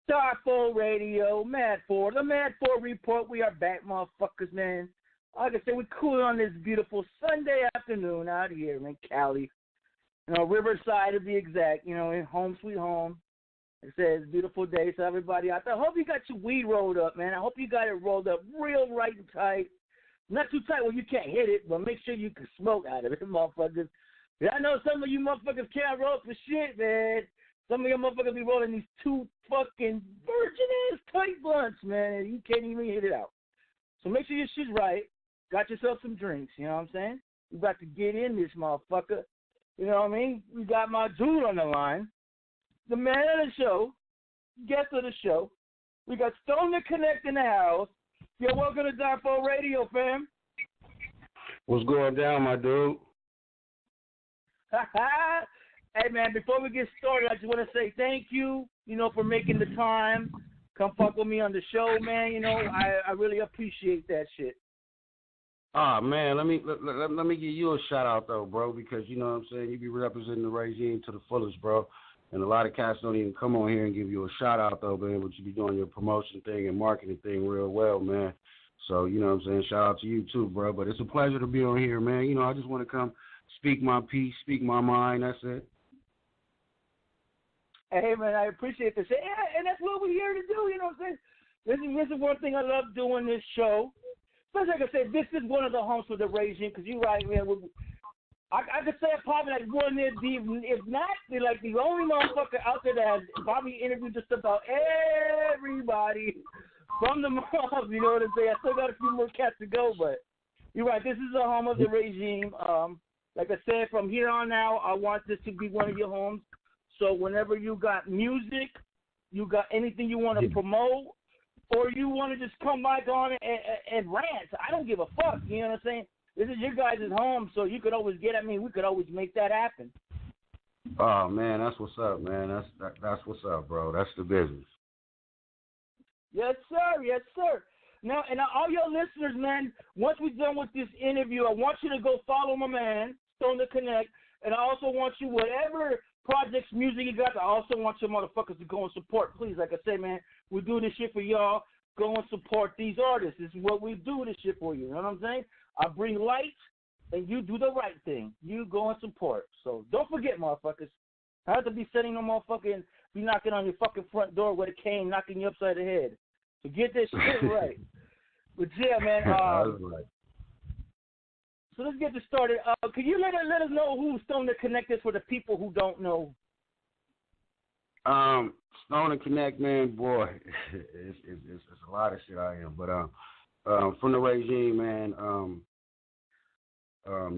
Die4 Radio, Mad 4, the Mad 4 Report. We are back, motherfuckers, man. Like I said, we're cooling on this beautiful Sunday afternoon out here in Cali. Riverside to be exact, in home sweet home. It says beautiful day, so everybody out there. I hope you got your weed rolled up, man. I hope you got it rolled up real right and tight. Not too tight where you can't hit it, but make sure you can smoke out of it, motherfuckers. I know some of you motherfuckers can't roll for shit, man. Some of your motherfuckers be rolling these two fucking virgin-ass tight blunts, man, and you can't even hit it out. So make sure your shit's right. Got yourself some drinks, you know what I'm saying? You got to get in this motherfucker. You know what I mean? We got my dude on the line, the man of the show, guest of the show. We got Stone to Connect in the house. Yo, welcome to Die4 Radio, fam. What's going down, my dude? Hey, man, before we get started, I just want to say thank you, for making the time. Come fuck with me on the show, man. I really appreciate that shit. Man, let me give you a shout out though, bro, because you know what I'm saying, you be representing the regime to the fullest, bro. And a lot of cats don't even come on here and give you a shout out though, man, but you be doing your promotion thing and marketing thing real well, man. So, you know what I'm saying, shout out to you too, bro. But it's a pleasure to be on here, man. I just want to come speak my piece, speak my mind, that's it. Hey, man, I appreciate this. And that's what we're here to do, you know what I'm saying? This is one thing I love doing this show. Especially, like I said, this is one of the homes for the regime, because you're right, man. I could say probably like one of the, if not, like the only motherfucker out there that has probably interviewed just about everybody from the mob, you know what I'm saying? I still got a few more cats to go, but you're right, this is the home of the regime. Like I said, from here on out, I want this to be one of your homes. So whenever you got music, you got anything you want to promote, or you want to just come back on and rant, I don't give a fuck, you know what I'm saying? This is your guys' home, so you could always we could always make that happen. Oh, man, that's what's up, man. That's what's up, bro. That's the business. Yes, sir. Yes, sir. Now, and all your listeners, man, once we're done with this interview, I want you to go follow my man, Stone to Connect, and I also want you, whatever projects, music you got, I also want your motherfuckers to go and support. Please, like I say, man, we do this shit for y'all. Go and support these artists. This is what we do this shit for you. You know what I'm saying? I bring light, and you do the right thing. You go and support. So don't forget, motherfuckers. I have to be sitting no motherfucking, be knocking on your fucking front door with a cane, knocking you upside the head. So get this shit right. But yeah, man. So let's get this started. Can you let us know who Stone to Connect is for the people who don't know? Stone to Connect, man, boy, it's a lot of shit I am. But from the regime, man,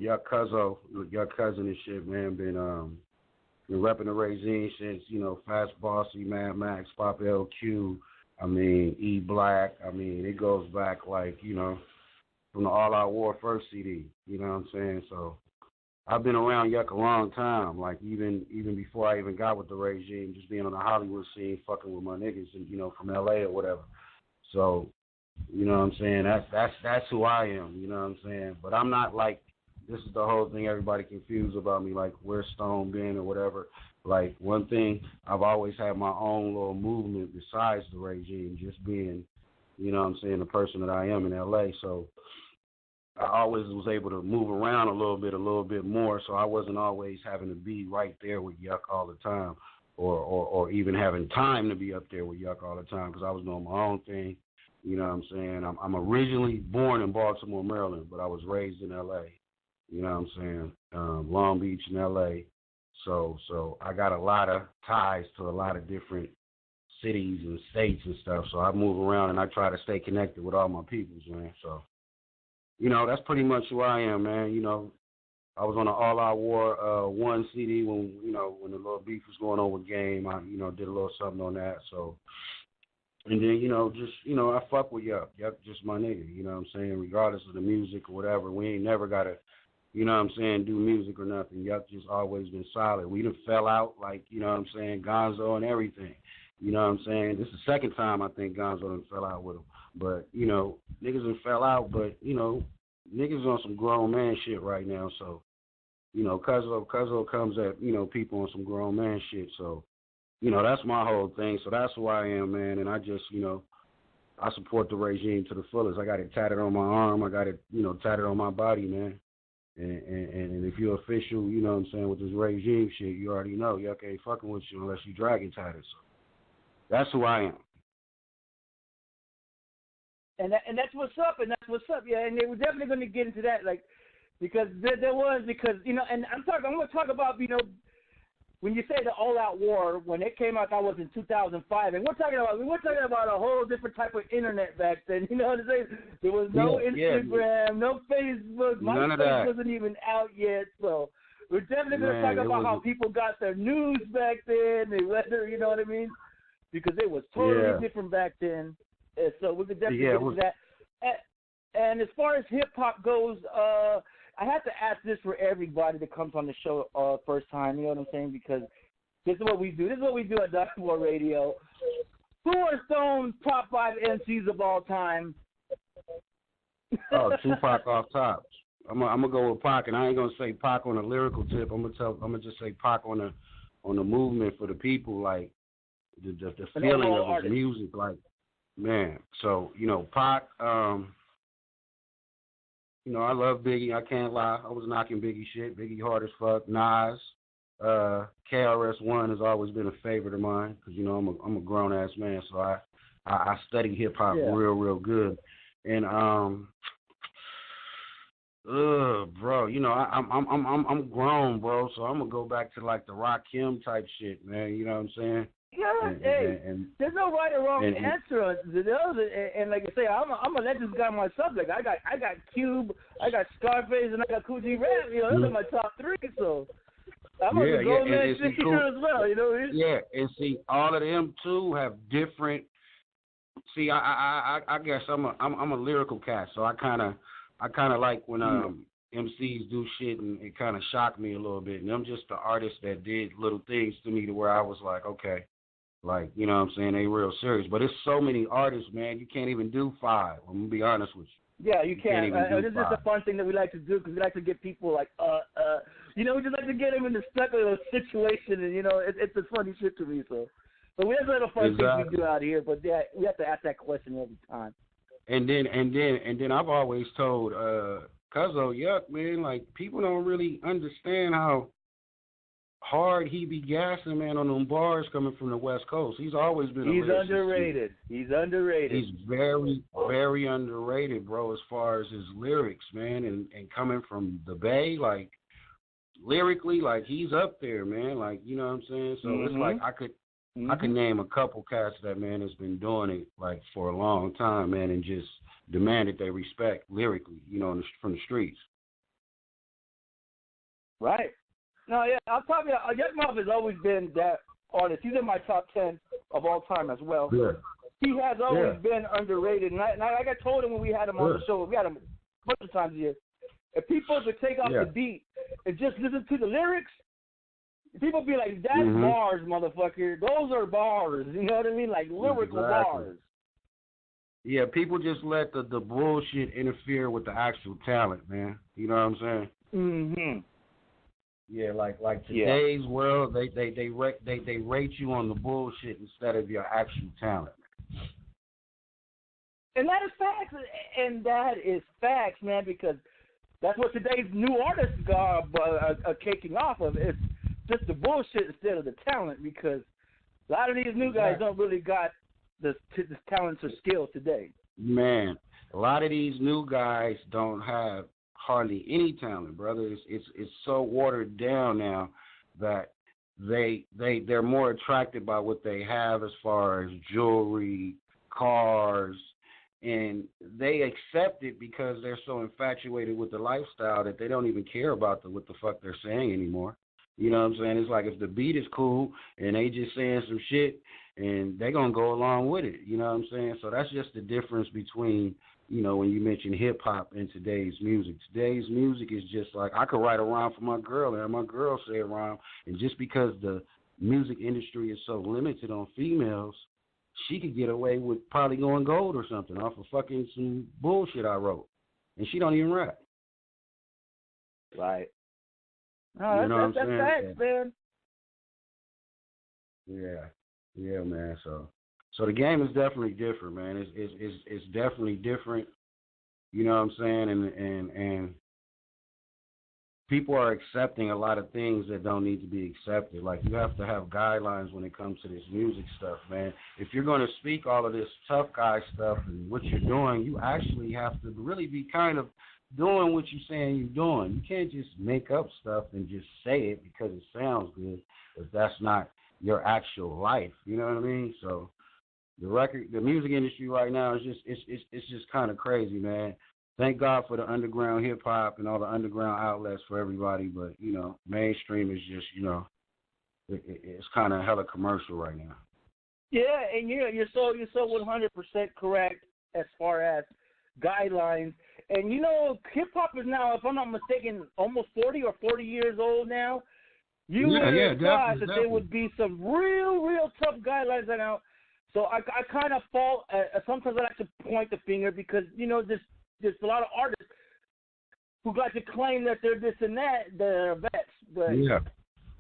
your cousin and shit, man, been repping the regime since, Fast Bossy, Mad Max, Pop LQ, E Black. It goes back like, from the All Out War first CD, you know what I'm saying? So I've been around Yuck a long time, like even before I even got with the regime, just being on the Hollywood scene, fucking with my niggas, and from LA or whatever. So, you know what I'm saying? That's who I am, you know what I'm saying? But I'm not like, this is the whole thing everybody confused about me, like where's Stone been or whatever. Like one thing, I've always had my own little movement besides the regime, just being, you know what I'm saying, the person that I am in LA. So I always was able to move around a little bit more, so I wasn't always having to be right there with Yuck all the time, or even having time to be up there with Yuck all the time, because I was doing my own thing, you know what I'm saying? I'm originally born in Baltimore, Maryland, but I was raised in L.A., you know what I'm saying, Long Beach in L.A., so I got a lot of ties to a lot of different cities and states and stuff, so I move around and I try to stay connected with all my peoples, man, so. That's pretty much who I am, man. I was on the All Out War 1 CD when the little beef was going on with Game. I, did a little something on that. So, and then, I fuck with Yuck. Yuck just my nigga, you know what I'm saying? Regardless of the music or whatever, we ain't never got to, do music or nothing. Yuck just always been solid. We done fell out, like, Gonzo and everything. You know what I'm saying? This is the second time I think Gonzo done fell out with him. But, niggas done fell out, but, niggas on some grown man shit right now. So, Cuzzo comes at, people on some grown man shit. So, you know, that's my whole thing. So that's who I am, man. And I just, you know, I support the regime to the fullest. I got it tatted on my arm. I got it, you know, tatted on my body, man. And if you're official, you know what I'm saying, with this regime shit, you already know. Y'all can't fucking with you unless you dragon tatted. So that's who I am. And that's what's up, yeah. And they were definitely going to get into that, like, because there was, because, you know, and I'm going to talk about, you know, when you say the all-out war, when it came out, that was in 2005, and we're talking about a whole different type of internet back then. You know what I'm saying? There was no Instagram, no Facebook. MySpace wasn't even out yet, so we're definitely going to talk about how people got their news back then, and whether, you know what I mean? Because it was totally different back then. And so we could definitely get into that. And as far as hip hop goes, I have to ask this for everybody that comes on the show first time. You know what I'm saying? Because this is what we do. This is what we do at Die4 Radio. Who are Stone's top 5 MCs of all time? Oh, Tupac off top. I'm gonna go with Pac, and I ain't gonna say Pac on a lyrical tip. I'm gonna just say Pac on the movement for the people, like the feeling of his music, like, man. So, you know, Pac. You know, I love Biggie. I can't lie. I was knocking Biggie shit. Biggie hard as fuck. Nas, KRS-One has always been a favorite of mine because, you know, I'm a grown ass man, so I study hip hop real good. And bro, you know, I'm grown, bro, so I'm gonna go back to like the Rakim type shit, man. You know what I'm saying? Yeah, and there's no right or wrong answer. And like I say, I'm gonna let this guy myself. Like I got Cube, I got Scarface, and I got Cool G Rap. You know, those are my top 3. So I'm gonna go man here as well. You know. And see, all of them too have different. See, I guess I'm a lyrical cat, so I kind of like when MCs do shit and it kind of shocked me a little bit. And I'm just the artist that did little things to me to where I was like, okay. Like, you know what I'm saying? They real serious. But it's so many artists, man. You can't even do 5. I'm going to be honest with you. Yeah, you can't. This is a fun thing that we like to do because we like to get people like, you know, we just like to get them in the stuck of a situation. And, you know, it's a funny shit to me. So we have a little fun things we do out here. But yeah, we have to ask that question every time. And then I've always told Cuzzo, yuck, man, like, people don't really understand how hard he be gassing, man, on them bars coming from the West Coast. He's always been underrated. He's underrated. He's very, very underrated, bro, as far as his lyrics, man, and coming from the Bay, like, lyrically, like, he's up there, man, like, you know what I'm saying? So it's like I could name a couple cats that, man, has been doing it, like, for a long time, man, and just demanded they respect lyrically, you know, from the streets. Right. No, yeah, I'll probably Young Muff has always been that artist. He's in my top 10 of all time as well. Yeah. He has always been underrated, and like I told him when we had him on the show, we had him a bunch of times a year. If people could take off the beat and just listen to the lyrics, people be like, "That's bars, motherfucker. Those are bars." You know what I mean? Like lyrical bars. Yeah, people just let the bullshit interfere with the actual talent, man. You know what I'm saying? Yeah, like today's world, they rate you on the bullshit instead of your actual talent. And that is facts, man, because that's what today's new artists are caking off of. It's just the bullshit instead of the talent, because a lot of these new guys don't really got the talents or skills today. Man, a lot of these new guys don't have hardly any talent, brother. It's so watered down now that they're more attracted by what they have as far as jewelry, cars, and they accept it because they're so infatuated with the lifestyle that they don't even care about what the fuck they're saying anymore. You know what I'm saying? It's like if the beat is cool and they just saying some shit and they gonna go along with it. You know what I'm saying? So that's just the difference between, you know, when you mention hip-hop and today's music. Today's music is just like, I could write a rhyme for my girl and my girl say a rhyme, and just because the music industry is so limited on females, she could get away with probably going gold or something off of fucking some bullshit I wrote, and she don't even rap. Right. No, that's facts, man. Yeah, man. So the game is definitely different, man. It's definitely different. You know what I'm saying? And people are accepting a lot of things that don't need to be accepted. Like, you have to have guidelines when it comes to this music stuff, man. If you're going to speak all of this tough guy stuff and what you're doing, you actually have to really be kind of doing what you're saying you're doing. You can't just make up stuff and just say it because it sounds good if that's not your actual life. You know what I mean? So the music industry right now is it's just kind of crazy, man. Thank God for the underground hip hop and all the underground outlets for everybody, but mainstream is just it's kind of hella commercial right now. Yeah, and you're so 100% correct as far as guidelines. And hip hop is now, if I'm not mistaken, almost 40 or 40 years old now. You would have thought that there would be some real tough guidelines right now. So I kind of fall. Sometimes I like to point the finger because there's a lot of artists who got to claim that they're this and that, they're vets. But they're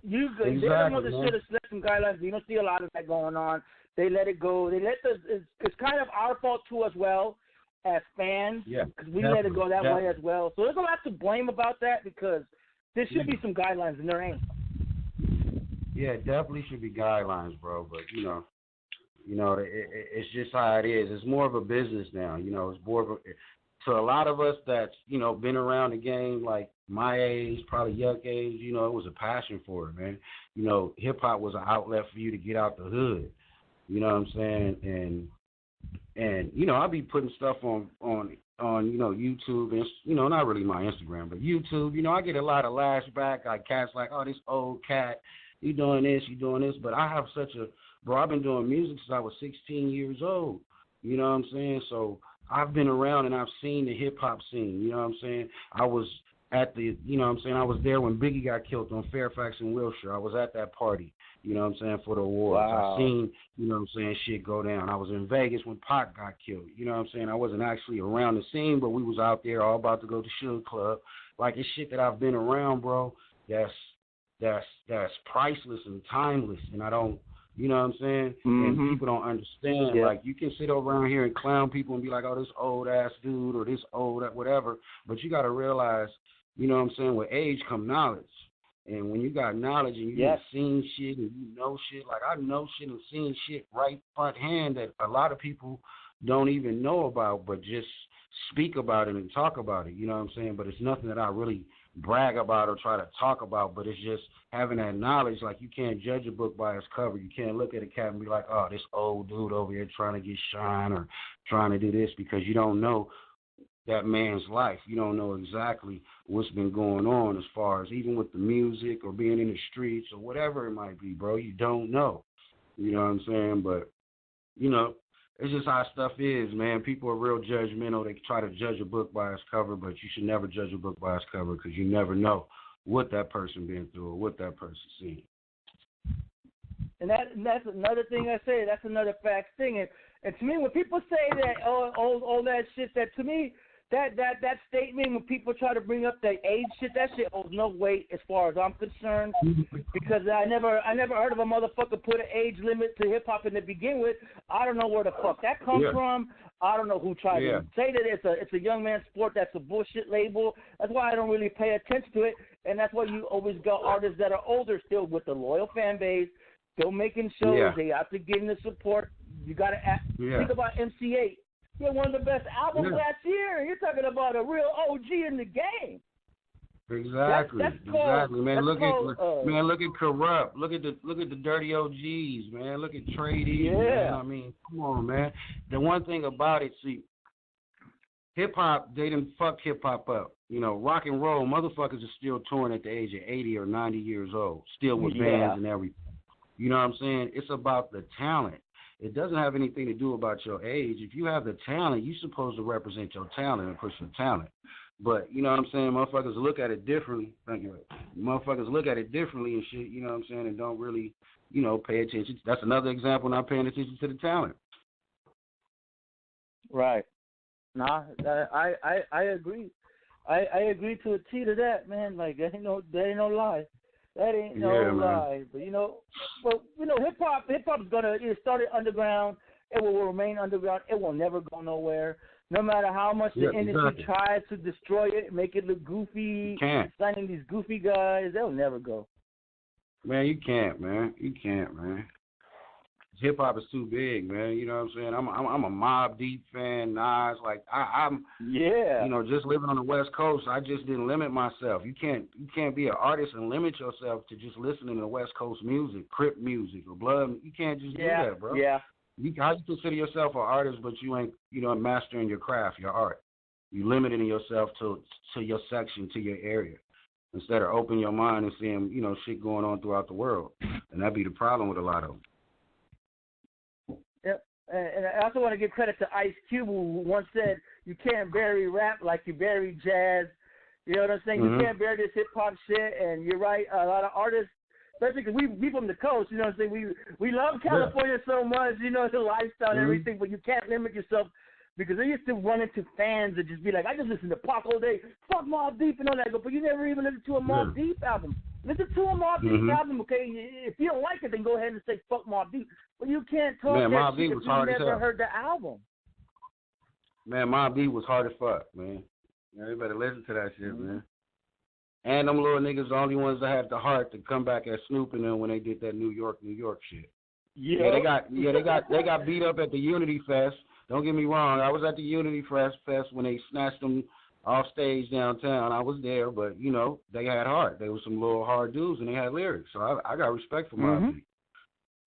the ones that should have set some guidelines. You don't see a lot of that going on. They let it go. It's kind of our fault too as well as fans because we let it go that way as well. So there's a lot to blame about that because there should be some guidelines and there ain't. Yeah, definitely should be guidelines, bro. But it's just how it is. It's more of a business now. It's more of a to a lot of us that's been around the game like my age, probably young age. It was a passion for it, man. Hip hop was an outlet for you to get out the hood. You know what I'm saying? And I'll be putting stuff on YouTube and not really my Instagram, but YouTube. I get a lot of lashback. Like cats like, oh, this old cat, you doing this, but I have I've been doing music since I was 16 years old. You know what I'm saying? So I've been around and I've seen the hip hop scene. You know what I'm saying? I was at I was there when Biggie got killed on Fairfax and Wilshire. I was at that party, for the awards. Wow. I seen, shit go down. I was in Vegas when Pac got killed. I wasn't actually around the scene, but we was out there all about to go to Sugar Club. Like, it's shit that I've been around, bro. That's priceless and timeless, and I don't. You know what I'm saying? Mm-hmm. And people don't understand. Yeah. Like, you can sit around here and clown people and be like, oh, this old-ass dude or this old whatever. But you got to realize, with age come knowledge. And when you got knowledge and you've seen shit and you know shit, like I know shit and seen shit right front hand that a lot of people don't even know about but just speak about it and talk about it. You know what I'm saying? But it's nothing that I really brag about or try to talk about, but it's just having that knowledge. Like, you can't judge a book by its cover. You can't look at a cat and be like, oh, this old dude over here trying to get shine or trying to do this, because you don't know that man's life. You don't know exactly what's been going on as far as even with the music or being in the streets or whatever it might be, bro. You don't know. You know what I'm saying? But, it's just how stuff is, man. People are real judgmental. They try to judge a book by its cover, but you should never judge a book by its cover because you never know what that person been through or what that person seen. And that's another thing I say. That's another fact thing. And to me, when people say that all that shit, that to me, that statement, when people try to bring up the age shit, that shit holds no weight as far as I'm concerned. Because I never heard of a motherfucker put an age limit to hip hop in the begin with. I don't know where the fuck that comes from. I don't know who tried to say that it's a young man's sport. That's a bullshit label. That's why I don't really pay attention to it. And that's why you always got artists that are older still with a loyal fan base, still making shows. Yeah. They have to get in the support. You got to think about MC8. He had one of the best albums last year. You're talking about a real OG in the game. Exactly. That's cold. Man, look at Corrupt. Look at the Dirty OGs, man. Look at Trade E. Man. I mean, come on, man. The one thing about it, see, hip hop, they done fucked hip hop up. Rock and roll, motherfuckers are still touring at the age of 80 or 90 years old, still with bands and everything. You know what I'm saying? It's about the talent. It doesn't have anything to do about your age. If you have the talent, you're supposed to represent your talent and push your talent. But, you know what I'm saying, motherfuckers look at it differently. Thank you. Motherfuckers look at it differently and shit, you know what I'm saying, and don't really, pay attention. That's another example, not paying attention to the talent. Right. Nah, I agree. I agree to a T to that, man. Like, that ain't no lie. That ain't no Yeah, man. lie. But hip hop's gonna. It started underground. It will remain underground. It will never go nowhere. No matter how much the industry tries to destroy it, make it look goofy, signing these goofy guys, they'll never go. Man, you can't, man. You can't, man. Hip hop is too big, man. You know what I'm saying? I'm a Mobb Deep fan, Nas. Like I'm yeah. You know, just living on the West Coast, I just didn't limit myself. You can't be an artist and limit yourself to just listening to West Coast music, Crip music, or Blood. You can't just do that, bro. Yeah. How you consider yourself an artist, but you ain't, mastering your craft, your art? You limiting yourself to your section, to your area, instead of opening your mind and seeing, shit going on throughout the world. And that'd be the problem with a lot of them. Yep. And I also want to give credit to Ice Cube, who once said, "You can't bury rap like you bury jazz." You know what I'm saying? Mm-hmm. You can't bury this hip hop shit. And you're right. A lot of artists, especially because we from the coast, you know what I'm saying? We love California so much, the lifestyle and everything, but you can't limit yourself, because they used to run into fans and just be like, I just listen to Pac all day, fuck Mobb Deep and all that, but you never even listened to a Mobb Deep album. Listen to a Mobb Deep album, okay? If you don't like it, then go ahead and say fuck Mobb Deep. But you can't talk that shit if you never heard the album. Man, Mobb Deep was hard as fuck, man. You better listen to that shit, man. And them little niggas the only ones that had the heart to come back at Snoop and them when they did that New York shit. Yeah, they got beat up at the Unity Fest. Don't get me wrong, I was at the Unity Fest when they snatched them off stage downtown. I was there, but they had heart. They were some little hard dudes and they had lyrics. So I got respect for Mobb Deep.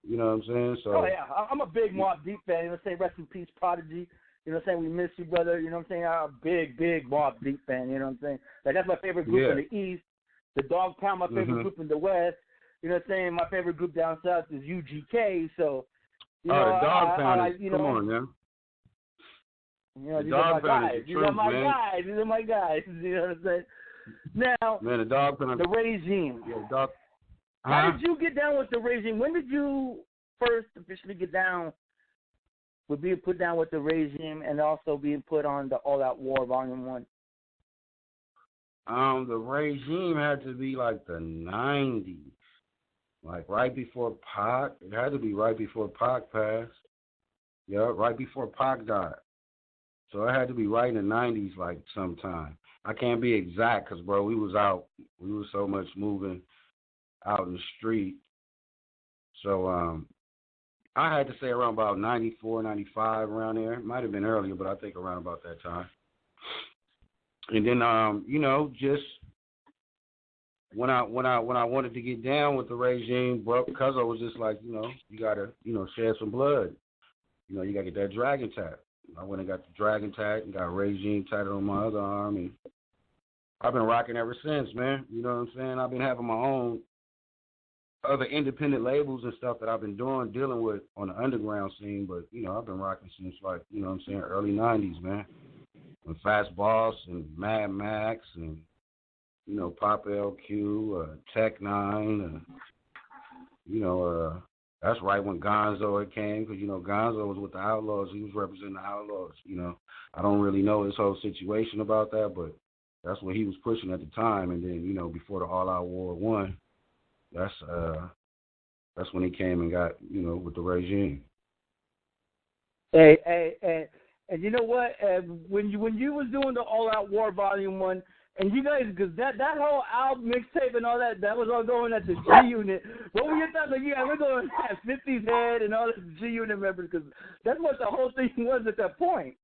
You know what I'm saying? So I'm a big Mobb Deep fan. Say rest in peace, Prodigy. You know what I'm saying? We miss you, brother. You know what I'm saying? I'm a big Mobb Deep fan. You know what I'm saying? Like, that's my favorite group in the East. The Dog Pound, my favorite group in the West. You know what I'm saying? My favorite group down south is UGK. So, the Dog Pound is, come on, man. These are my guys. These are my guys. You know what I'm saying? Now, man, the Dog Pound. The Regime. Yeah, Dog. How did you get down with the Regime? When did you first officially get down with being put down with the Regime and also being put on the All Out War Volume 1? The Regime had to be like the 90s. Like right before Pac. It had to be right before Pac passed. Yeah, right before Pac died. So it had to be right in the 90s, like sometime. I can't be exact because, bro, we was out. We was so much moving out in the street. So I had to say around about 94, 95, around there. It might have been earlier, but I think around about that time. And then, just when I wanted to get down with the Regime, bro, because I was just like, you gotta, shed some blood. You gotta get that dragon tag. I went and got the dragon tag and got Regime tatted on my other arm, and I've been rocking ever since, man. You know what I'm saying? I've been having my own other independent labels and stuff that I've been dealing with on the underground scene, but, I've been rocking since, like, early 90s, man. With Fast Boss and Mad Max and, Pop LQ, Tech 9, that's right when Gonzo had came, because, Gonzo was with the Outlaws. He was representing the Outlaws, I don't really know his whole situation about that, but that's what he was pushing at the time. And then, before the All Out War 1, that's when he came and got, with the Regime. Hey, and you know what? When you was doing the All Out War Volume 1, and you guys, because that whole album mixtape and all that was all going at the G Unit. What were your thoughts? Like, we're going at 50's Head and all the G Unit members, because that's what the whole thing was at that point.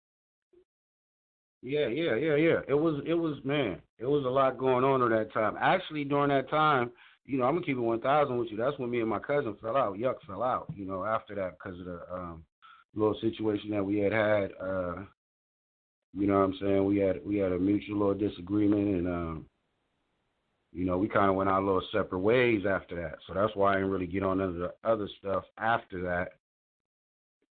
Yeah. It was, man, it was a lot going on at that time. Actually, during that time, I'm going to keep it 1,000 with you. That's when me and my cousin fell out. Yuck fell out, after that, because of the little situation that we had. You know what I'm saying? We had a mutual little disagreement, and we kind of went our little separate ways after that. So that's why I didn't really get on into the other stuff after that.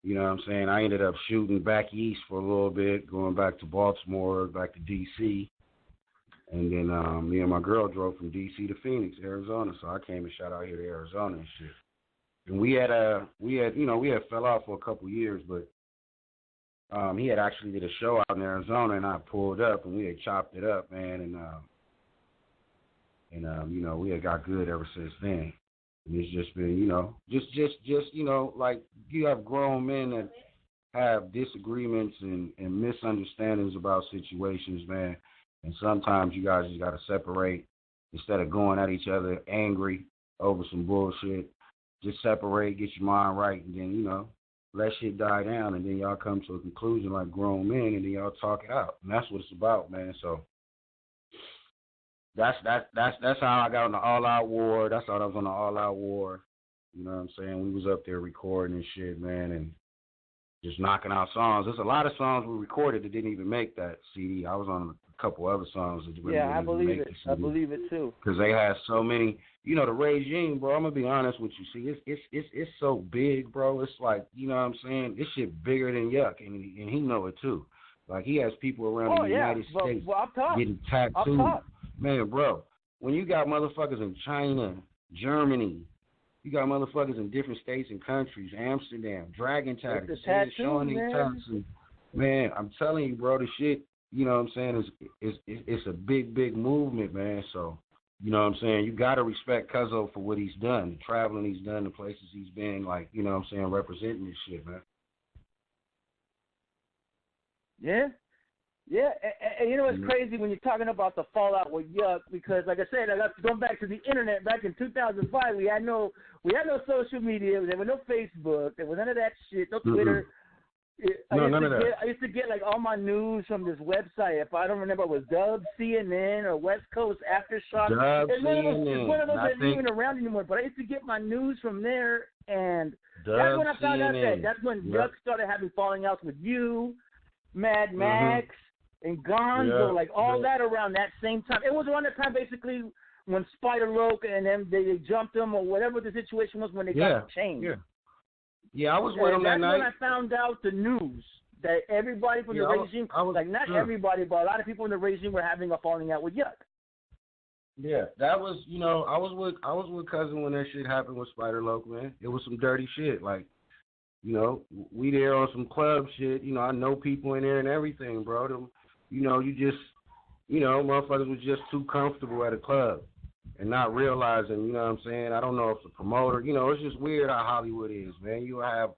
You know what I'm saying? I ended up shooting back east for a little bit, going back to Baltimore, back to D.C., and then me and my girl drove from D.C. to Phoenix, Arizona. So I came and shot out here to Arizona and shit. And we had fell out for a couple years, but he had actually did a show out in Arizona, and I pulled up, and we had chopped it up, man, And we had got good ever since then. And it's just been, just like you have grown men that have disagreements and misunderstandings about situations, man. And sometimes you guys just got to separate instead of going at each other angry over some bullshit. Just separate, get your mind right, and then, let shit die down, and then y'all come to a conclusion like grown men, and then y'all talk it out. And that's what it's about, man. So that's how I got on the All Out War. That's how I was on the All Out War. You know what I'm saying? We was up there recording and shit, man, and just knocking out songs. There's a lot of songs we recorded that didn't even make that CD. I was on a couple other songs that didn't even make the CD. I believe it too. Because they had so many. The regime, bro. I'm gonna be honest with you. See, it's so big, bro. It's like, you know what I'm saying? This shit bigger than Yuck, and he know it too. Like, he has people around the United States getting tattooed. Man, bro, when you got motherfuckers in China, Germany, you got motherfuckers in different states and countries, Amsterdam, dragon tattoos, showing these tattoos. Man, I'm telling you, bro, the shit, you know what I'm saying, it's a big, big movement, man. So, you know what I'm saying, you got to respect Cuzzo for what he's done, the traveling he's done, the places he's been, like, you know what I'm saying, representing this shit, man. Yeah. Yeah, and it's crazy when you're talking about the fallout with Yuck, because like I said, going back to the internet back in 2005, we had no social media, there was no Facebook, there was none of that shit, no Twitter. None of that. I used to get like all my news from this website. If I don't remember, it was Dub CNN or West Coast Aftershock. It's one of those that isn't even around anymore. But I used to get my news from there, and that's when I found out that that's when Yuck started having falling outs with you, Mad Max. And Gonzo, like all that around that same time. It was around that time basically when Spider-Loc and them, they jumped him or whatever the situation was when they got changed. Yeah, I was with him that night. That's when I found out the news that everybody from the regime, not everybody, but a lot of people in the regime were having a falling out with Yuck. Yeah, that was, I was with Cousin when that shit happened with Spider-Loc, man. It was some dirty shit, like, we there on some club shit. I know people in there and everything, bro. Motherfuckers was just too comfortable at a club and not realizing, you know what I'm saying? I don't know if the promoter, it's just weird how Hollywood is, man. You have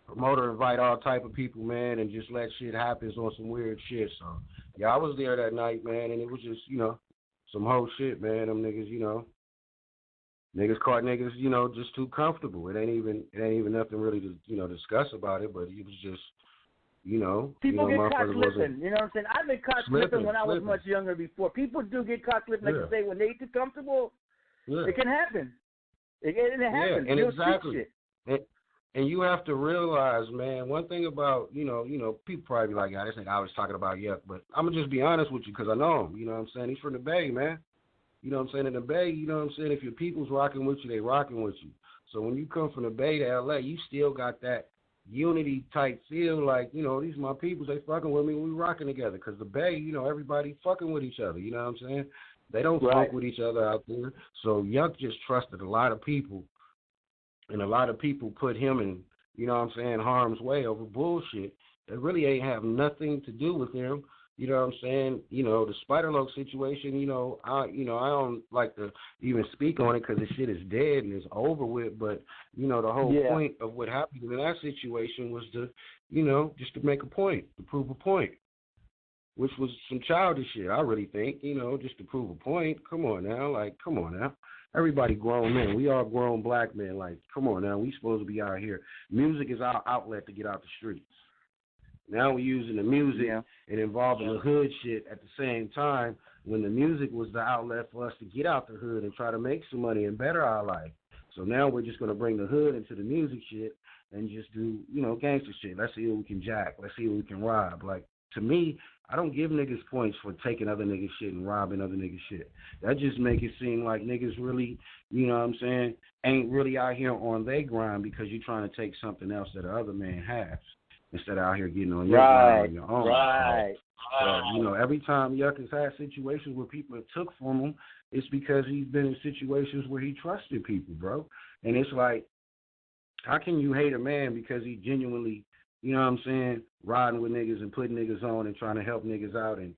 promoter invite all type of people, man, and just let shit happen on some weird shit. So, yeah, I was there that night, man, and it was just, some whole shit, man. Them niggas, niggas caught niggas, just too comfortable. It ain't even nothing really to, discuss about it, but it was just, people get caught slipping. You know what I'm saying? I've been caught slipping when I was much younger before. People do get caught slipping, like you say, when they too comfortable. It can happen. It happens. Yeah, and exactly. And you have to realize, man, one thing about, people probably be like, this nigga I was talking about Yuck, but I'm going to just be honest with you because I know him. You know what I'm saying? He's from the Bay, man. You know what I'm saying? In the Bay, you know what I'm saying? If your people's rocking with you, they rocking with you. So when you come from the Bay to L.A., you still got that unity type feel, like, these are my peoples, they fucking with me, we rocking together. Because the Bay, everybody fucking with each other, you know what I'm saying? They don't fuck with each other out there. So Yuck just trusted a lot of people, and a lot of people put him in, harm's way over bullshit that really ain't have nothing to do with him. You know what I'm saying? The Spider-Loc situation, I don't like to even speak on it because the shit is dead and it's over with. But, the whole point of what happened in that situation was to, just to make a point, to prove a point, which was some childish shit, I really think, just to prove a point. Come on now. Everybody grown men. We all grown black men. Like, come on now. We supposed to be out here. Music is our outlet to get out the streets. Now we're using the music and involving the hood shit at the same time when the music was the outlet for us to get out the hood and try to make some money and better our life. So now we're just going to bring the hood into the music shit and just do, gangster shit. Let's see who we can jack. Let's see who we can rob. Like, to me, I don't give niggas points for taking other niggas shit and robbing other niggas shit. That just make it seem like niggas really, ain't really out here on their grind because you're trying to take something else that the other man has. Instead of out here getting on your grind on your own. So, every time Yuck has had situations where people have took from him, it's because he's been in situations where he trusted people, bro. And it's like, how can you hate a man because he genuinely, riding with niggas and putting niggas on and trying to help niggas out and,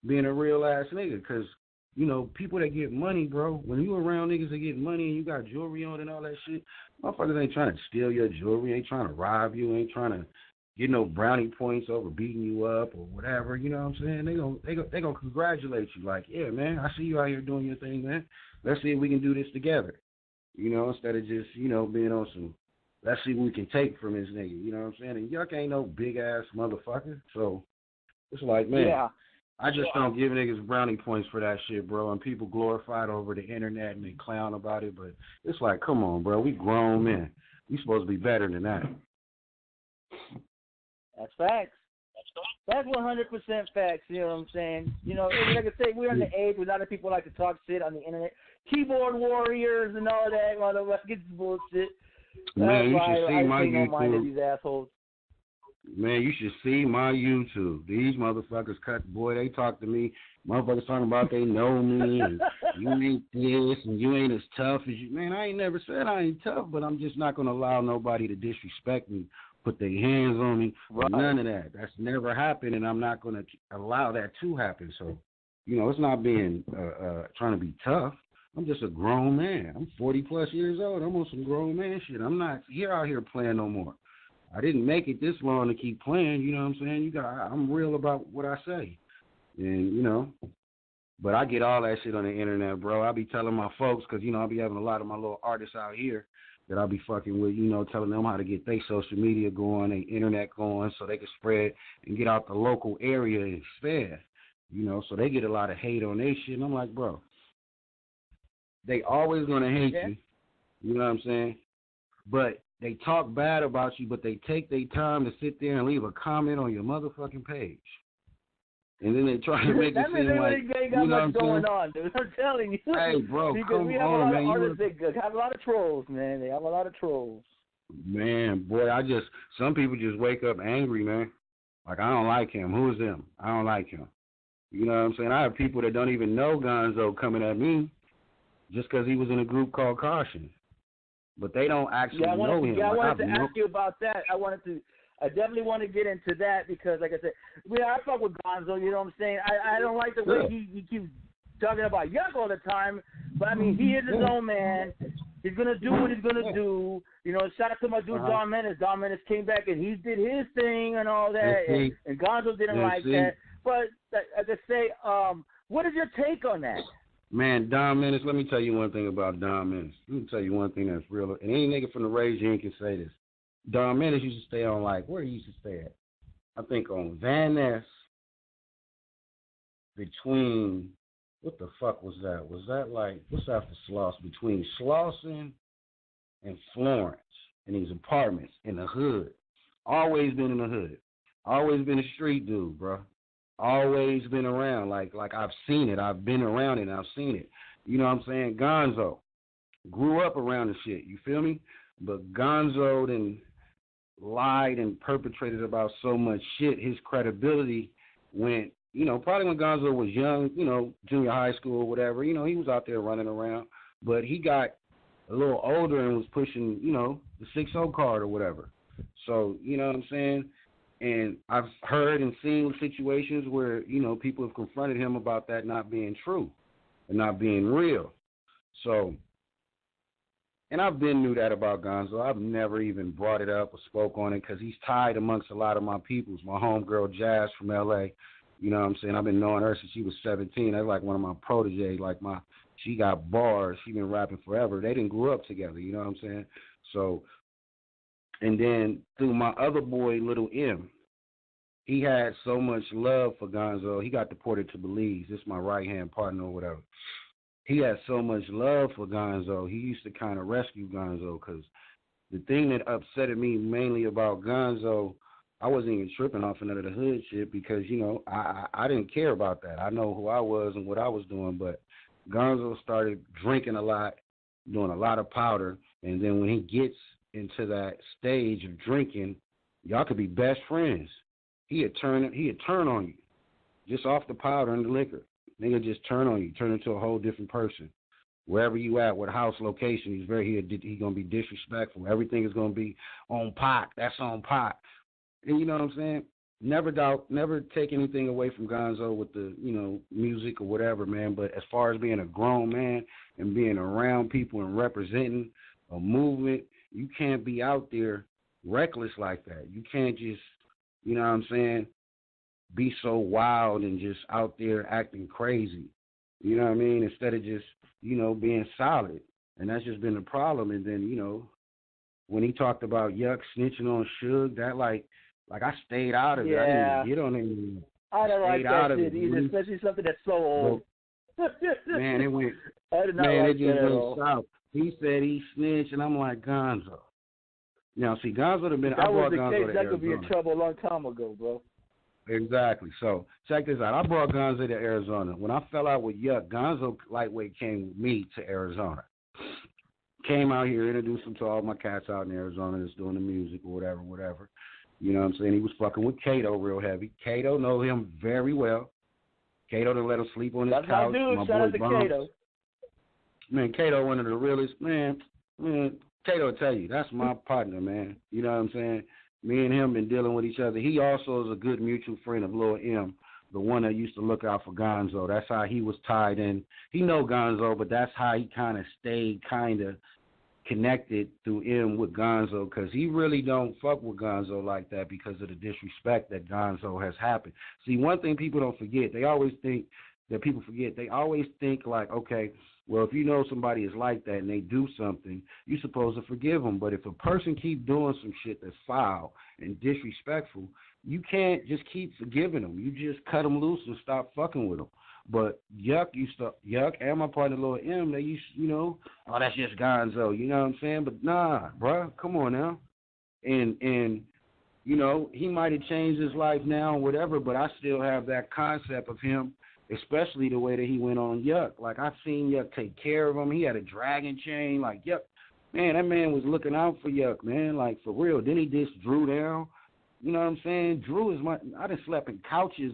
being a real ass nigga? Because people that get money, bro, when you around niggas that get money and you got jewelry on and all that shit, motherfuckers ain't trying to steal your jewelry, ain't trying to rob you, ain't trying to get no brownie points over beating you up or whatever, you know what I'm saying? They gonna congratulate you like, yeah, man, I see you out here doing your thing, man. Let's see if we can do this together. Instead of just, being on some, let's see what we can take from this nigga, you know what I'm saying? And Yuck ain't no big-ass motherfucker, so it's like, man, Yeah. I just don't give niggas brownie points for that shit, bro, and people glorify it over the internet and they clown about it, but it's like, come on, bro, we grown men. We supposed to be better than that. That's facts. That's 100% facts, you know what I'm saying? Like I say, we're in the age where a lot of people like to talk shit on the internet. Keyboard warriors and all that, let's get this bullshit. Man, you should see my YouTube. No mind of these assholes. Man, you should see my YouTube. These motherfuckers they talk to me. Motherfuckers talking about they know me and you ain't this and you ain't as tough as you. Man, I ain't never said I ain't tough, but I'm just not going to allow nobody to disrespect me, put their hands on me, right. None of that. That's never happened, and I'm not going to allow that to happen. So, it's not being trying to be tough. I'm just a grown man. I'm 40-plus years old. I'm on some grown man shit. I'm not out here playing no more. I didn't make it this long to keep playing, you know what I'm saying? I'm real about what I say. And, but I get all that shit on the internet, bro. I be telling my folks, because, I be having a lot of my little artists out here that I be fucking with, telling them how to get their social media going, their internet going, so they can spread and get out the local area instead, so they get a lot of hate on their shit. And I'm like, bro, they always going to hate you, you know what I'm saying? But they talk bad about you, but they take their time to sit there and leave a comment on your motherfucking page. And then they try to make it seem like, you know what I'm going on, dude. I'm telling you. Hey, bro, because we have a lot of artists that have a lot of trolls, man. They have a lot of trolls. Man, boy, some people just wake up angry, man. Like, I don't like him. Who is him? I don't like him. You know what I'm saying? I have people that don't even know Gonzo coming at me just because he was in a group called Caution. But they don't actually know him. Yeah, I wanted to ask you about that. I definitely want to get into that because, like I said, I fuck with Gonzo, you know what I'm saying? I don't like the way he keeps talking about Yuck all the time, but, I mean, he is his own man. He's going to do what he's going to do. Shout out to my dude, Don Menace. Don Menace came back and he did his thing and all that, and Gonzo didn't like that. But, like I say, what is your take on that? Man, Don Menace, let me tell you one thing about Don Menace. Let me tell you one thing that's real. And any nigga from the regime can say this. Don Menace used to stay on, where he used to stay at? I think on Van Ness between, what the fuck was that? Was that what's after Slauson? Between Slauson and Florence in these apartments in the hood. Always been in the hood. Always been a street dude, bro. Always been around. Like I've seen it. I've been around it and I've seen it. You know what I'm saying? Gonzo grew up around the shit. You feel me? But Gonzo then lied and perpetrated about so much shit. His credibility went, probably when Gonzo was young, junior high school or whatever, he was out there running around. But he got a little older and was pushing, the 6-0 card or whatever. So, you know what I'm saying? And I've heard and seen situations where, people have confronted him about that not being true and not being real. So, and I've been knew that about Gonzo. I've never even brought it up or spoke on it because he's tied amongst a lot of my peoples. My homegirl Jazz from L.A., you know what I'm saying? I've been knowing her since she was 17. That's like one of my proteges. She got bars. She been rapping forever. They didn't grow up together, you know what I'm saying? So, and then through my other boy, Little M, he had so much love for Gonzo. He got deported to Belize. This is my right-hand partner or whatever. He had so much love for Gonzo. He used to kind of rescue Gonzo because the thing that upsetted me mainly about Gonzo, I wasn't even tripping off of none of the hood shit because, I didn't care about that. I know who I was and what I was doing, but Gonzo started drinking a lot, doing a lot of powder, and then when he gets into that stage of drinking, y'all could be best friends. He'd turn on you just off the powder and the liquor. Nigga just turn on you, turn into a whole different person. Wherever you at, what house location, he's gonna be disrespectful. Everything is gonna be on pot. That's on pot. And you know what I'm saying? never take anything away from Gonzo with the, music or whatever, man. But as far as being a grown man and being around people and representing a movement, you can't be out there reckless like that. You can't just, you know what I'm saying, be so wild and just out there acting crazy. You know what I mean? Instead of just, being solid. And that's just been the problem. And then, when he talked about Yuck snitching on Suge, that like I stayed out of it. I didn't even get on it. I don't like that shit either, especially something that's so old. Man, it went. I did not like it just that at went all. south. He said he snitched, and I'm like, Gonzo. Now, see, Gonzo would have been. That I brought was the Gonzo case. to That could be in Arizona. trouble a long time ago, bro. Exactly. So check this out. I brought Gonzo to Arizona. When I fell out with Yuck, Gonzo lightweight came with me to Arizona. Came out here, introduced him to all my cats out in Arizona that's doing the music or whatever. You know what I'm saying? He was fucking with Kato real heavy. Kato know him very well. Kato done let him sleep on his That's couch. my dude. My Shout boy out to Bomb. Kato. Man, Kato, one of the realest, man, Kato will tell you, that's my partner, man. You know what I'm saying? Me and him been dealing with each other. He also is a good mutual friend of Lil M, the one that used to look out for Gonzo. That's how he was tied in. He know Gonzo, but that's how he kind of stayed kind of connected through M with Gonzo, because he really don't fuck with Gonzo like that because of the disrespect that Gonzo has happened. See, one thing people don't forget, they always think like, okay, well, if you know somebody is like that and they do something, you're supposed to forgive them. But if a person keep doing some shit that's foul and disrespectful, you can't just keep forgiving them. You just cut them loose and stop fucking with them. But Yuck and my partner Lil M, they used, oh, that's just Gonzo, you know what I'm saying? But nah, bruh, come on now. And he might have changed his life now or whatever, but I still have that concept of him, especially the way that he went on Yuck. Like, I've seen Yuck take care of him. He had a dragon chain. Like, Yuck, man, that man was looking out for Yuck, man, like, for real. Then he dissed Drew down. You know what I'm saying? Drew is I done slept in couches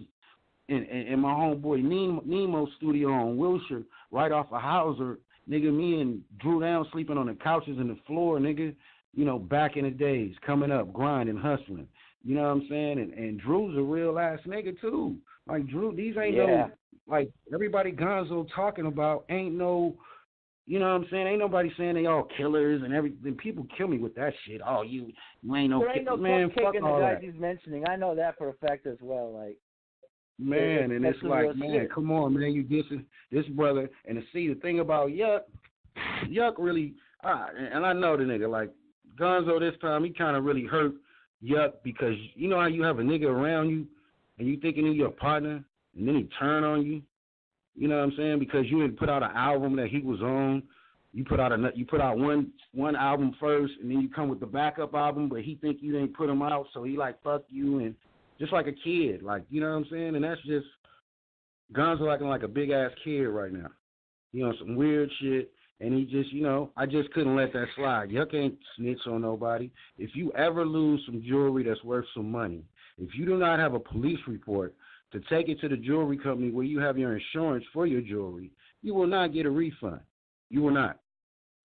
in my homeboy Nemo studio on Wilshire, right off of Hauser. Nigga, me and Drew down sleeping on the couches and the floor, nigga, back in the days, coming up, grinding, hustling. You know what I'm saying? And Drew's a real ass nigga too. Like, Drew, these ain't no, like, everybody Gonzo talking about ain't no, you know what I'm saying? Ain't nobody saying they all killers and everything. People kill me with that shit. Oh, you ain't no There ain't no man, fuck in the all guys that. he's mentioning. I know that for a fact as well. Like, man, and it's like, man, shit. Come on, man, you dissing this brother. And to see the thing about Yuck really, and I know the nigga, like, Gonzo this time, he kind of really hurt Yuck because you know how you have a nigga around you and you thinking he's your partner and then he turn on you. You know what I'm saying? Because you didn't put out an album that he was on. You put out one album first, and then you come with the backup album, but he think you didn't put him out, so he like fuck you, and just like a kid, like, you know what I'm saying? And that's just Gonzo acting like a big ass kid right now. Some weird shit, and he just, I just couldn't let that slide. Yuck ain't snitch on nobody. If you ever lose some jewelry that's worth some money, if you do not have a police report to take it to the jewelry company where you have your insurance for your jewelry, you will not get a refund. You will not.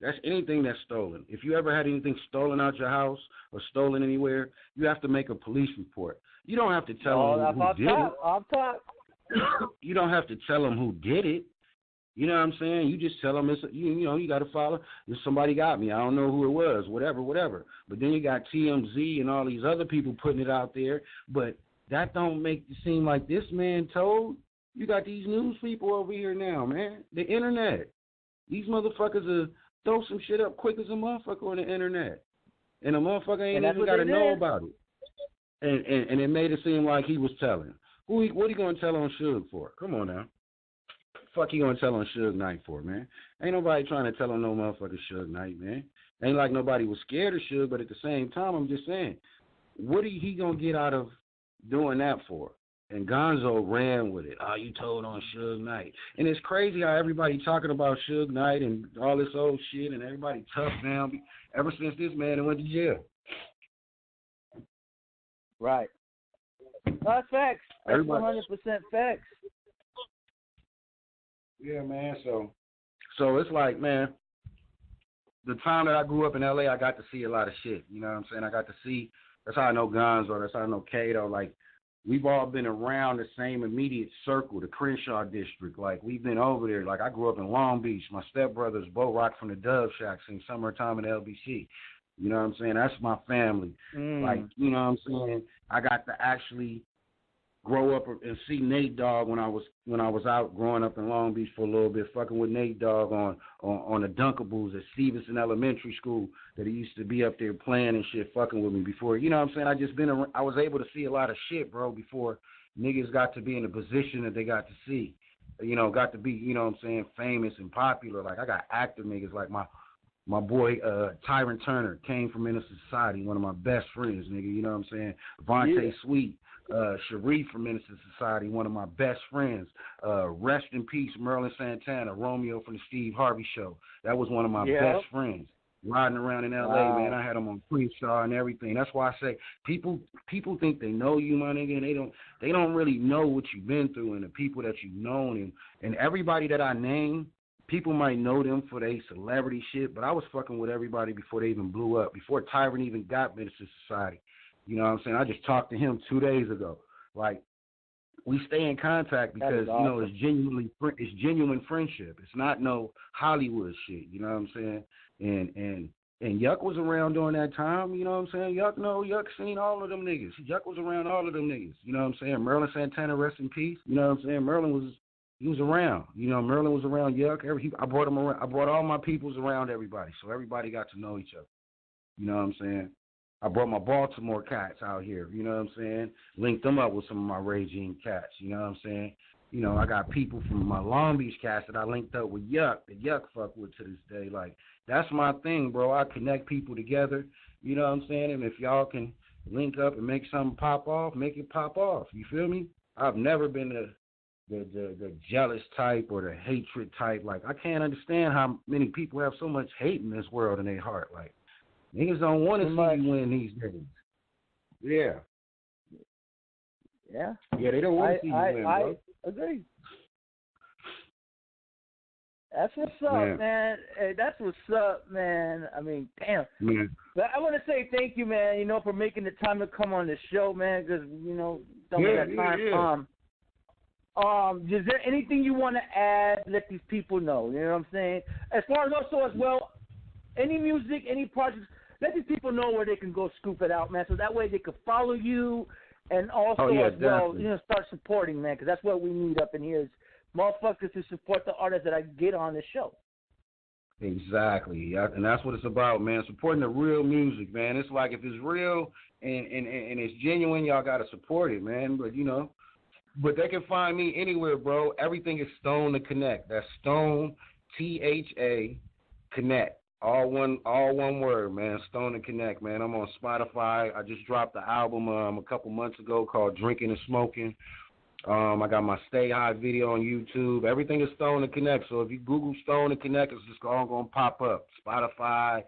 That's anything that's stolen. If you ever had anything stolen out your house or stolen anywhere, you have to make a police report. You don't have to tell them who did it. Off top. You don't have to tell them who did it. You know what I'm saying? You just tell them you got to follow. If somebody got me, I don't know who it was, whatever. But then you got TMZ and all these other people putting it out there. But that don't make it seem like this man told. You got these news people over here now, man. The internet. These motherfuckers will throw some shit up quick as a motherfucker on the internet. And a motherfucker ain't even got to know about it. And it made it seem like he was telling. What he going to tell on Suge for? Come on now. Fuck he going to tell on Suge Knight for, man? Ain't nobody trying to tell on no motherfucker Suge Knight, man. Ain't like nobody was scared of Suge, but at the same time, I'm just saying, what are he going to get out of doing that for? And Gonzo ran with it. Oh, you told on Suge Knight. And it's crazy how everybody talking about Suge Knight and all this old shit and everybody tough now ever since this man went to jail. Right. That's facts. That's 100% facts. Yeah, man. So it's like, man, the time that I grew up in L.A., I got to see a lot of shit. You know what I'm saying? I got to see. That's how I know Gonzo. That's how I know Kato. Like, we've all been around the same immediate circle, the Crenshaw district. Like, we've been over there. Like, I grew up in Long Beach. My stepbrothers both rock from the Dove Shacks in summertime in LBC. You know what I'm saying? That's my family. Like, you know what I'm saying? I got to actually grow up and see Nate Dogg when I was out growing up in Long Beach for a little bit, fucking with Nate Dogg on the Dunkables at Stevenson Elementary School that he used to be up there playing and shit, fucking with me before. You know what I'm saying? I was able to see a lot of shit, bro, before niggas got to be in the position that they got to see. You know, got to be, you know what I'm saying, famous and popular. Like, I got active niggas like my boy Tyron Turner came from Menace Society, one of my best friends, nigga. You know what I'm saying? Vontae Sweet. Sharif from Menace Society, one of my best friends. Rest in peace, Merlin Santana, Romeo from the Steve Harvey Show. That was one of my best friends. Riding around in L.A., man, I had him on Crenshaw and everything. That's why I say people think they know you, my nigga, and they don't really know what you've been through and the people that you've known. And everybody that I name, people might know them for their celebrity shit, but I was fucking with everybody before they even blew up, before Tyron even got Menace Society. You know what I'm saying? I just talked to him 2 days ago. Like, we stay in contact because, awesome. You know, it's genuine friendship. It's not no Hollywood shit. You know what I'm saying? And Yuck was around during that time. You know what I'm saying? Yuck seen all of them niggas. Yuck was around all of them niggas. You know what I'm saying? Merlin Santana, rest in peace. You know what I'm saying? He was around. You know, Merlin was around Yuck. I brought him around. I brought all my peoples around everybody, so everybody got to know each other. You know what I'm saying? I brought my Baltimore cats out here, you know what I'm saying? Linked them up with some of my Regine cats, you know what I'm saying? You know, I got people from my Long Beach cats that I linked up with Yuck, that Yuck fuck with to this day. Like, that's my thing, bro. I connect people together, you know what I'm saying? And if y'all can link up and make something pop off, make it pop off, you feel me? I've never been the jealous type or the hatred type. Like, I can't understand how many people have so much hate in this world in their heart, like. Niggas don't want to see you win these days. Yeah. Yeah. Yeah, they don't want to see you win, bro. I agree. That's what's up, man. Hey, that's what's up, man. I mean, damn. Man. But I want to say thank you, man, you know, for making the time to come on the show, man, because, you know, some of that time. Is there anything you want to add, let these people know? You know what I'm saying? As far as also as well, any music, any projects, let these people know where they can go scoop it out, man, so that way they can follow you and also as well, you know, start supporting, man, because that's what we need up in here is motherfuckers to support the artists that I get on the show. Exactly, and that's what it's about, man, supporting the real music, man. It's like if it's real and it's genuine, y'all got to support it, man, but, you know, but they can find me anywhere, bro. Everything is Stone to Connect. That's Stone, THA, Connect. All one word, man. Stone and Connect, man. I'm on Spotify. I just dropped the album a couple months ago called Drinking and Smoking. I got my Stay High video on YouTube. Everything is Stone and Connect. So if you Google Stone and Connect, it's just all going to pop up. Spotify,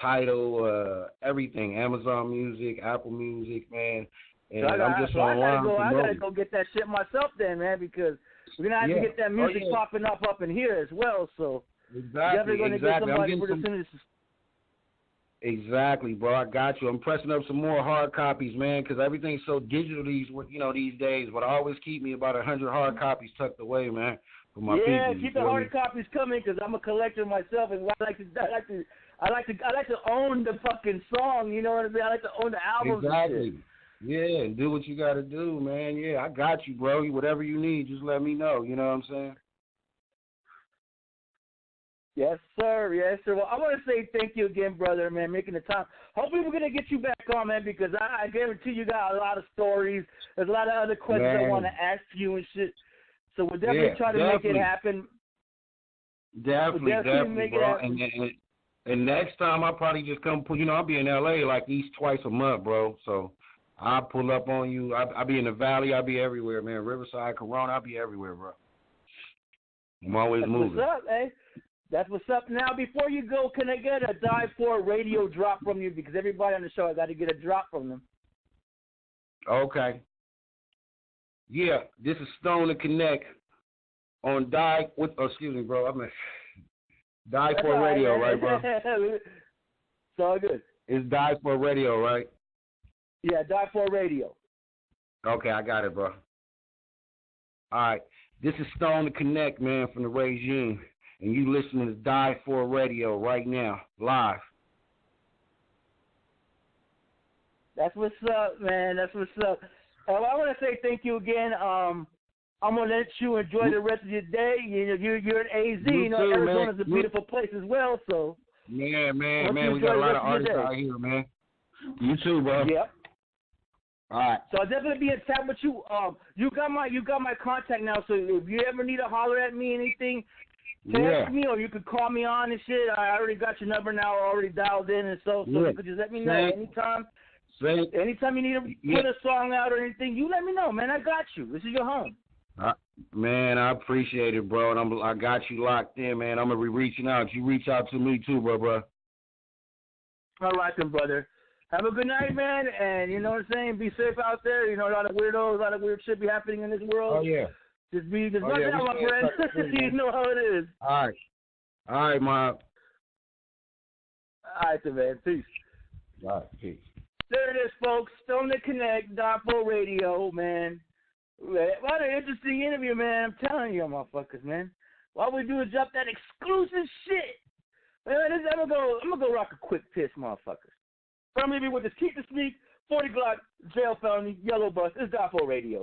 Tidal, everything. Amazon Music, Apple Music, man. And I'm just online. I gotta go get that shit myself then, man, because we're gonna have to get that music popping up in here as well. So. Exactly. Exactly, bro. I got you. I'm pressing up some more hard copies, man, because everything's so digital these days. But I always keep me about 100 hard copies tucked away, man, for my people. Yeah, keep the hard copies coming, because I'm a collector myself, and I like to own the fucking song. You know what I mean? I like to own the albums. Exactly. Yeah, and do what you got to do, man. Yeah, I got you, bro. Whatever you need, just let me know. You know what I'm saying? Yes, sir. Yes, sir. Well, I want to say thank you again, brother, man, making the time. Hopefully we're going to get you back on, man, because I guarantee you got a lot of stories. There's a lot of other questions I want to ask you and shit. So we'll definitely try to make it happen. Definitely, bro. And next time I'll probably just come, you know, I'll be in L.A. like at least twice a month, bro. So I'll pull up on you. I'll be in the Valley. I'll be everywhere, man. Riverside, Corona, I'll be everywhere, bro. I'm always moving. What's up, eh? That's what's up. Now, before you go, can I get a Die4 radio drop from you? Because everybody on the show, I got to get a drop from them. Okay. Yeah, this is Stone to Connect on excuse me, bro. Die4 Radio, right, bro? It's all good. It's Die4 Radio, right? Yeah, Die4 Radio. Okay, I got it, bro. All right. This is Stone to Connect, man, from the Regime. And you listening to Die4 Radio right now, live. That's what's up, man. That's what's up. I want to say thank you again. I'm going to let you enjoy the rest of your day. You're in AZ. You know, too, Arizona's man. a beautiful place as well. So, man. We got a lot of artists out here, man. You too, bro. Yep. All right. So I'll definitely be in touch with you. You got my contact now. So if you ever need to holler at me, anything, text me or you could call me on and shit. I already got your number now, already dialed in and so you could just let me know anytime. Anytime you need to put a song out or anything, you let me know, man. I got you. This is your home. Man, I appreciate it, bro. And I got you locked in, man. I'm gonna be reaching out. You reach out to me too, bro. All right, then, brother. Have a good night, man. And you know what I'm saying? Be safe out there. You know, a lot of weirdos, a lot of weird shit be happening in this world. Oh yeah. Just watch out, my friend. You know how it is. All right, Mom. All right, then, man. Peace. All right, peace. There it is, folks. Stone to Connect, Die4 Radio, man. What an interesting interview, man. I'm telling you, motherfuckers, man. All we do is drop that exclusive shit. Man, I'm gonna go rock a quick piss, motherfuckers. So I'm leaving with this Keep the Sneak, 40 Glock, jail felony, yellow bus. It's Die4 Radio.